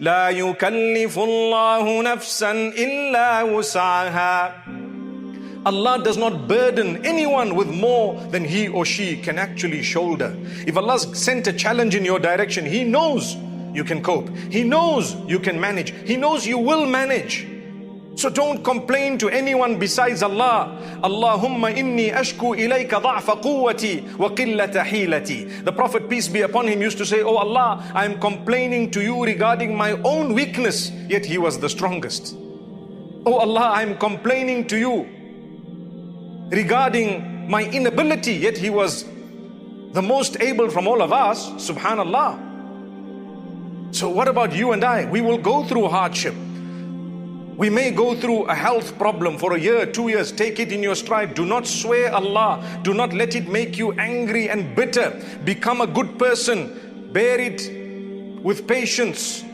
لا يكلف الله نفسا إلا وسعها. Allah does not burden anyone with more than he or she can actually shoulder. If Allah sent a challenge in your direction, He knows you can cope. He knows you can manage. He knows you will manage. So don't complain to anyone besides Allah. Allahumma inni ashku ilayka dha'fa quwwati wa qillata hilati. The Prophet, peace be upon him, used to say, oh Allah, I am complaining to you regarding my own weakness, yet he was the strongest. Oh Allah, I am complaining to you regarding my inability, yet he was the most able from all of us. Subhanallah. So what about you and I? We will go through hardship. We may go through a health problem for a year, 2 years. Take it in your stride. Do not swear Allah. Do not let it make you angry and bitter. Become a good person. Bear it with patience.